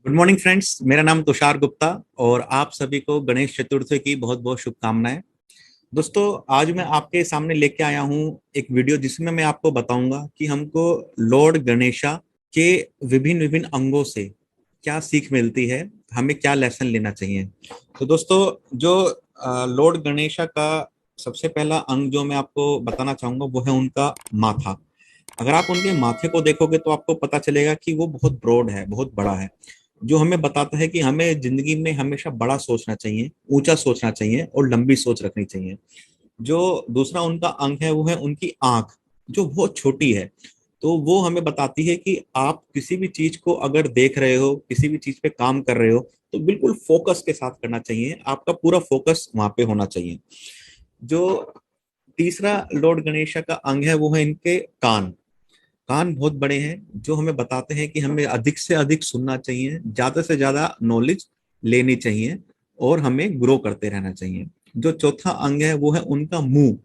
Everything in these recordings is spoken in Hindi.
Good morning friends. मेरा नाम तुषार गुप्ता और आप सभी को गणेश चतुर्थी की बहुत बहुत शुभकामनाएं। दोस्तों, आज मैं आपके सामने लेके आया हूं एक वीडियो जिसमें मैं आपको बताऊंगा कि हमको लॉर्ड गणेशा के विभिन्न विभिन्न अंगों से क्या सीख मिलती है, हमें क्या लेसन लेना चाहिए। तो दोस्तों, जो लॉर्ड गणेशा का सबसे पहला अंग जो मैं आपको बताना चाहूंगा वो है उनका माथा। अगर आप उनके माथे को देखोगे तो आपको पता चलेगा कि वो बहुत ब्रॉड है, बहुत बड़ा है, जो हमें बताता है कि हमें जिंदगी में हमेशा बड़ा सोचना चाहिए, ऊंचा सोचना चाहिए और लंबी सोच रखनी चाहिए। जो दूसरा उनका अंग है वो है उनकी आंख, जो बहुत छोटी है। तो वो हमें बताती है कि आप किसी भी चीज को अगर देख रहे हो, किसी भी चीज पे काम कर रहे हो, तो बिल्कुल फोकस के साथ करना चाहिए, आपका पूरा फोकस वहां पे होना चाहिए। जो तीसरा लॉर्ड गणेशा का अंग है वो है इनके कान। कान बहुत बड़े हैं, जो हमें बताते हैं कि हमें अधिक से अधिक सुनना चाहिए, ज्यादा से ज्यादा नॉलेज लेनी चाहिए और हमें ग्रो करते रहना चाहिए। जो चौथा अंग है वो है उनका मुंह,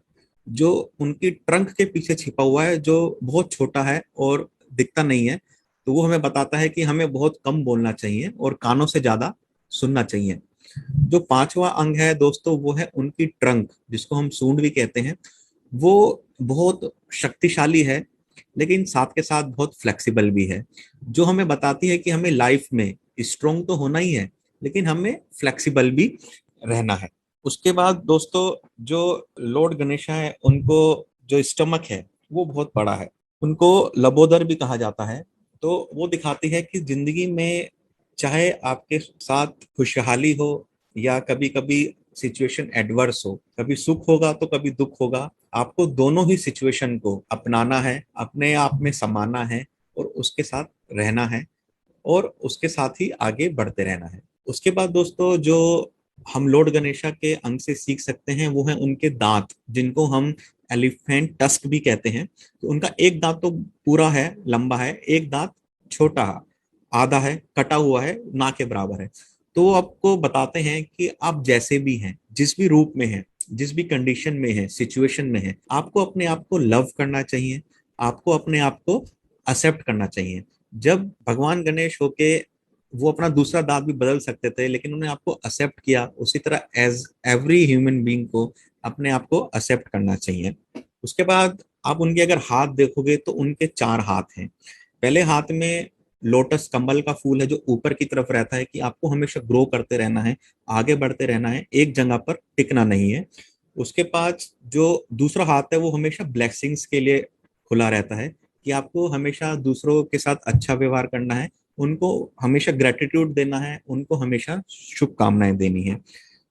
जो उनकी ट्रंक के पीछे छिपा हुआ है, जो बहुत छोटा है और दिखता नहीं है। तो वो हमें बताता है कि हमें बहुत कम बोलना चाहिए और कानों से ज्यादा सुनना चाहिए। जो पांचवा अंग है दोस्तों वो है उनकी ट्रंक, जिसको हम सूंड भी कहते हैं। वो बहुत शक्तिशाली है, लेकिन साथ के साथ बहुत फ्लेक्सिबल भी है, जो हमें बताती है कि हमें लाइफ में स्ट्रोंग तो होना ही है, लेकिन हमें फ्लेक्सिबल भी रहना है। उसके बाद दोस्तों, जो लॉर्ड गणेशा है उनको जो स्टमक है वो बहुत बड़ा है, उनको लबोदर भी कहा जाता है। तो वो दिखाती है कि जिंदगी में चाहे आपके साथ खुशहाली हो या कभी कभी सिचुएशन एडवर्स हो, कभी सुख होगा तो कभी दुख होगा, आपको दोनों ही सिचुएशन को अपनाना है, अपने आप में समाना है और उसके साथ रहना है और उसके साथ ही आगे बढ़ते रहना है। उसके बाद दोस्तों, जो हम लॉर्ड गणेशा के अंग से सीख सकते हैं वो है उनके दांत, जिनको हम एलिफेंट टस्क भी कहते हैं। तो उनका एक दांत तो पूरा है, लंबा है, एक दांत छोटा आधा है, कटा हुआ है, ना के बराबर है। तो वो आपको बताते हैं कि आप जैसे भी हैं, जिस भी रूप में हैं, जिस भी कंडीशन में है, सिचुएशन में है, आपको अपने आप को लव करना चाहिए, आपको अपने आप को एक्सेप्ट करना चाहिए। जब भगवान गणेश होके वो अपना दूसरा दांत भी बदल सकते थे, लेकिन उन्हें आपको एक्सेप्ट किया, उसी तरह एज एवरी ह्यूमन बीइंग को अपने आप को एक्सेप्ट करना चाहिए। उसके बाद आप उनके अगर हाथ देखोगे तो उनके चार हाथ हैं। पहले हाथ में लोटस कमल का फूल है, जो ऊपर की तरफ रहता है कि आपको हमेशा ग्रो करते रहना है, आगे बढ़ते रहना है, एक जगह पर टिकना नहीं है। उसके पास जो दूसरा हाथ है वो हमेशा ब्लेसिंग्स के लिए खुला रहता है, कि आपको हमेशा दूसरों के साथ अच्छा व्यवहार करना है, उनको हमेशा ग्रेटिट्यूड देना है, उनको हमेशा शुभकामनाएं देनी है।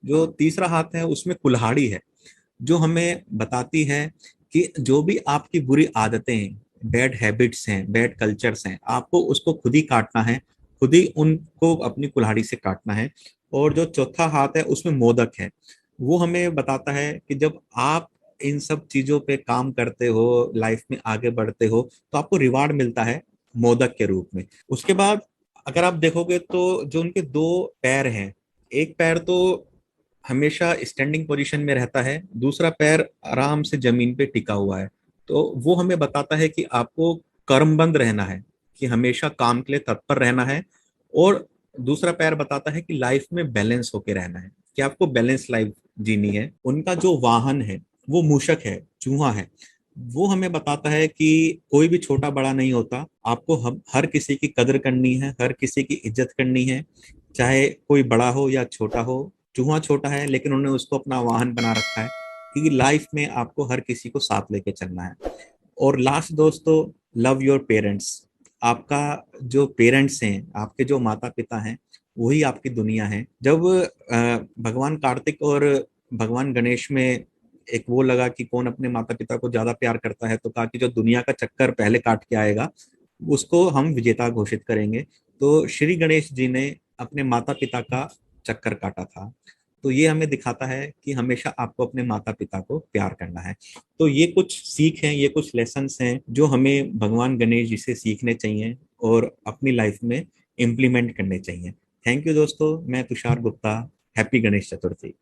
जो तीसरा हाथ है उसमें कुल्हाड़ी है, जो हमें बताती है कि जो भी आपकी बुरी आदतें हैं, बैड हैबिट्स हैं, बैड कल्चर्स हैं, आपको उसको खुद ही काटना है, खुद ही उनको अपनी कुल्हाड़ी से काटना है। और जो चौथा हाथ है उसमें मोदक है, वो हमें बताता है कि जब आप इन सब चीजों पे काम करते हो, लाइफ में आगे बढ़ते हो, तो आपको रिवार्ड मिलता है मोदक के रूप में। उसके बाद अगर आप देखोगे तो जो उनके दो पैर हैं, एक पैर तो हमेशा स्टैंडिंग पोजीशन में रहता है, दूसरा पैर आराम से जमीन पे टिका हुआ है। तो वो हमें बताता है कि आपको कर्मबंद रहना है, कि हमेशा काम के लिए तत्पर रहना है। और दूसरा पैर बताता है कि लाइफ में बैलेंस होके रहना है, कि आपको बैलेंस लाइफ जीनी है। उनका जो वाहन है वो मूषक है, चूहा है। वो हमें बताता है कि कोई भी छोटा बड़ा नहीं होता, आपको हम हर किसी की कदर करनी है, हर किसी की इज्जत करनी है, चाहे कोई बड़ा हो या छोटा हो। चूहा छोटा है लेकिन उन्होंने उसको अपना वाहन बना रखा है, क्योंकि लाइफ में आपको हर किसी को साथ लेके चलना है। और लास्ट दोस्तों, लव योर पेरेंट्स। आपका जो पेरेंट्स हैं, आपके जो माता पिता हैं, वही आपकी दुनिया है। जब भगवान कार्तिक और भगवान गणेश में एक वो लगा कि कौन अपने माता पिता को ज्यादा प्यार करता है, तो कहा कि जो दुनिया का चक्कर पहले काट के आएगा उसको हम विजेता घोषित करेंगे। तो श्री गणेश जी ने अपने माता पिता का चक्कर काटा था। तो ये हमें दिखाता है कि हमेशा आपको अपने माता पिता को प्यार करना है। तो ये कुछ सीख हैं, ये कुछ लेसन्स हैं जो हमें भगवान गणेश जी से सीखने चाहिए और अपनी लाइफ में इम्प्लीमेंट करने चाहिए। थैंक यू दोस्तों, मैं तुषार गुप्ता। हैप्पी गणेश चतुर्थी।